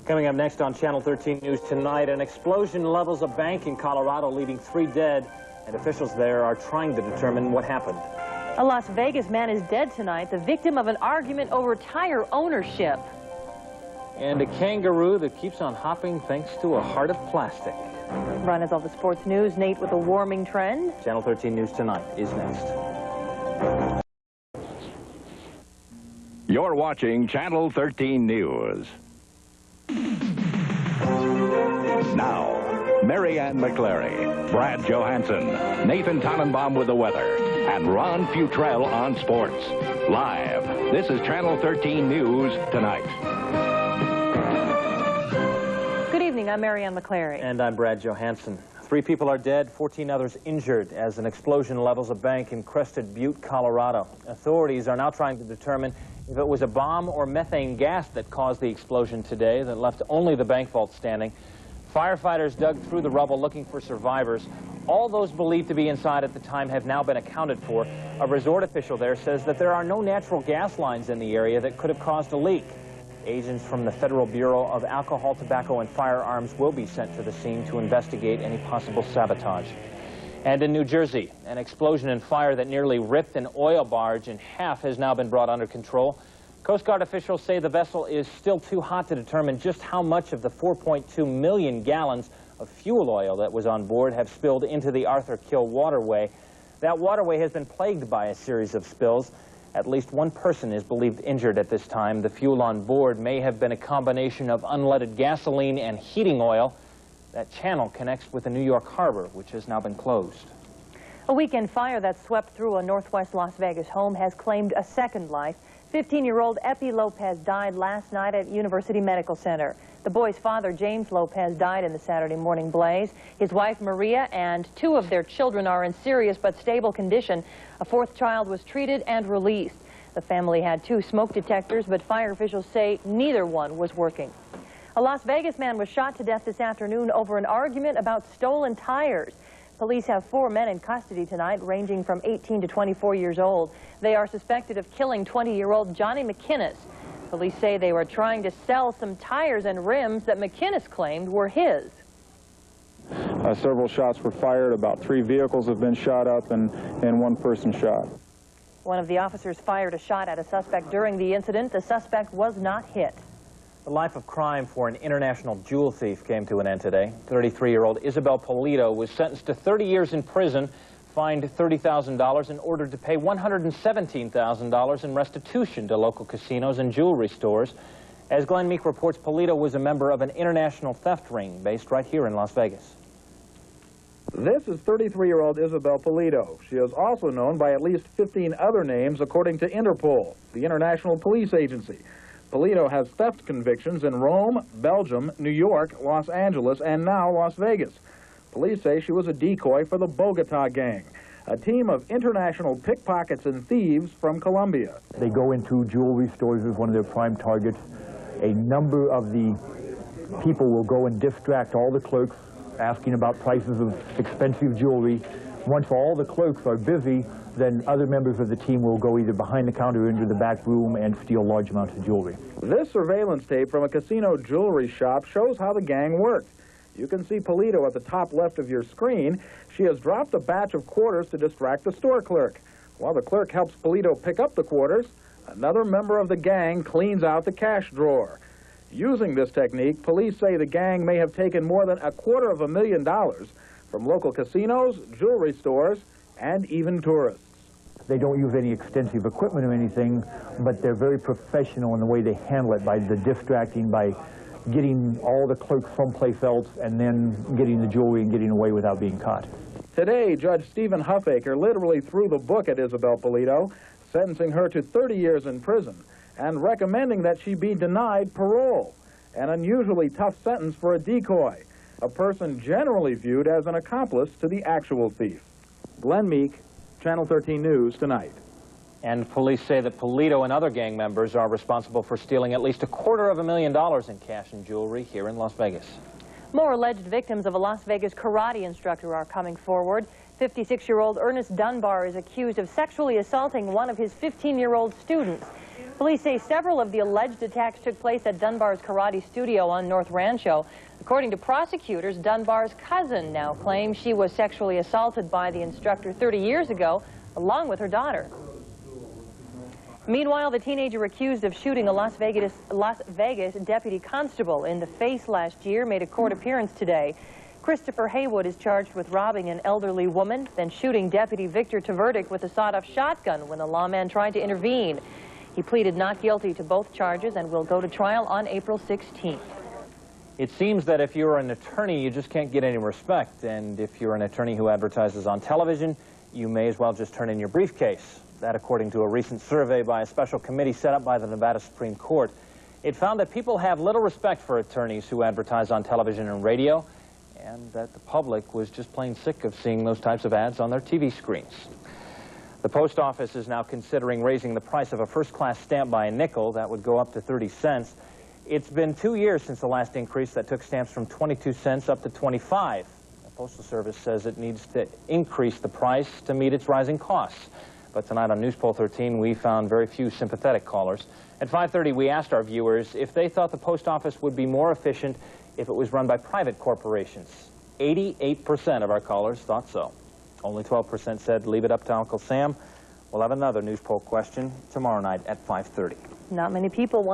Coming up next on Channel 13 News tonight, an explosion levels a bank in Colorado, leaving 3 dead, and officials there are trying to determine what happened. A Las Vegas man is dead tonight, the victim of an argument over tire ownership. And a kangaroo that keeps on hopping thanks to a heart of plastic. Run is all the sports news. Nate with a warming trend. Channel 13 News tonight is next. You're watching Channel 13 News. Now, Mary Ann McClary, Brad Johansson, Nathan Tannenbaum with the weather, and Ron Futrell on sports. Live, this is Channel 13 News tonight. Good evening, I'm Mary Ann McClary. And I'm Brad Johansson. 3 people are dead, 14 others injured as an explosion levels a bank in Crested Butte, Colorado. Authorities are now trying to determine if it was a bomb or methane gas that caused the explosion today that left only the bank vault standing. Firefighters dug through the rubble looking for survivors. All those believed to be inside at the time have now been accounted for. A resort official there says that there are no natural gas lines in the area that could have caused a leak. Agents from the Federal Bureau of Alcohol, Tobacco, and Firearms will be sent to the scene to investigate any possible sabotage. And in New Jersey, an explosion and fire that nearly ripped an oil barge in half has now been brought under control. Coast Guard officials say the vessel is still too hot to determine just how much of the 4.2 million gallons of fuel oil that was on board have spilled into the Arthur Kill waterway. That waterway has been plagued by a series of spills. At least 1 person is believed injured at this time. The fuel on board may have been a combination of unleaded gasoline and heating oil. That channel connects with the New York harbor, which has now been closed. A weekend fire that swept through a northwest Las Vegas home has claimed a second life. 15-year-old Epi Lopez died last night at University Medical Center. The boy's father, James Lopez, died in the Saturday morning blaze. His wife, Maria, and 2 of their children are in serious but stable condition. A 4th child was treated and released. The family had 2 smoke detectors, but fire officials say neither one was working. A Las Vegas man was shot to death this afternoon over an argument about stolen tires. Police have 4 men in custody tonight, ranging from 18 to 24 years old. They are suspected of killing 20-year-old Johnny McInnes. Police say they were trying to sell some tires and rims that McInnes claimed were his. Several shots were fired. About 3 vehicles have been shot up and 1 person shot. One of the officers fired a shot at a suspect during the incident. The suspect was not hit. The life of crime for an international jewel thief came to an end today. 33-year-old Isabel Polito was sentenced to 30 years in prison, fined $30,000, and ordered to pay $117,000 in restitution to local casinos and jewelry stores. As Glenn Meek reports, Polito was a member of an international theft ring based right here in Las Vegas. This is 33-year-old Isabel Polito. She is also known by at least 15 other names, according to Interpol, the international police agency. Polito has theft convictions in Rome, Belgium, New York, Los Angeles, and now Las Vegas. Police say she was a decoy for the Bogota gang, a team of international pickpockets and thieves from Colombia. They go into jewelry stores as one of their prime targets. A number of the people will go and distract all the clerks, asking about prices of expensive jewelry. Once all the clerks are busy, then other members of the team will go either behind the counter or into the back room and steal large amounts of jewelry. This surveillance tape from a casino jewelry shop shows how the gang worked. You can see Polito at the top left of your screen. She has dropped a batch of quarters to distract the store clerk. While the clerk helps Polito pick up the quarters, another member of the gang cleans out the cash drawer. Using this technique, police say the gang may have taken more than $250,000 from local casinos, jewelry stores, and even tourists. They don't use any extensive equipment or anything, but they're very professional in the way they handle it, by the distracting, by getting all the clerks someplace else and then getting the jewelry and getting away without being caught. Today, Judge Stephen Huffaker literally threw the book at Isabel Polito, sentencing her to 30 years in prison and recommending that she be denied parole, an unusually tough sentence for a decoy, a person generally viewed as an accomplice to the actual thief. Glenn Meek, Channel 13 News tonight. And police say that Polito and other gang members are responsible for stealing at least $250,000 in cash and jewelry here in Las Vegas. More alleged victims of a Las Vegas karate instructor are coming forward. 56-year-old Ernest Dunbar is accused of sexually assaulting one of his 15-year-old students. Police say several of the alleged attacks took place at Dunbar's karate studio on North Rancho. According to prosecutors, Dunbar's cousin now claims she was sexually assaulted by the instructor 30 years ago, along with her daughter. Meanwhile, the teenager accused of shooting a Las Vegas deputy constable in the face last year made a court appearance today. Christopher Haywood is charged with robbing an elderly woman, then shooting Deputy Victor Tverdik with a sawed-off shotgun when the lawman tried to intervene. He pleaded not guilty to both charges and will go to trial on April 16th. It seems that if you're an attorney, you just can't get any respect. And if you're an attorney who advertises on television, you may as well just turn in your briefcase. That according to a recent survey by a special committee set up by the Nevada Supreme Court. It found that people have little respect for attorneys who advertise on television and radio, and that the public was just plain sick of seeing those types of ads on their TV screens. The post office is now considering raising the price of a first-class stamp by a nickel. That would go up to 30 cents. It's been 2 years since the last increase that took stamps from 22 cents up to 25. The Postal Service says it needs to increase the price to meet its rising costs. But tonight on News Poll 13, we found very few sympathetic callers. At 5:30, we asked our viewers if they thought the post office would be more efficient if it was run by private corporations. 88% of our callers thought so. Only 12% said leave it up to Uncle Sam. We'll have another News Poll question tomorrow night at 5:30. Not many people want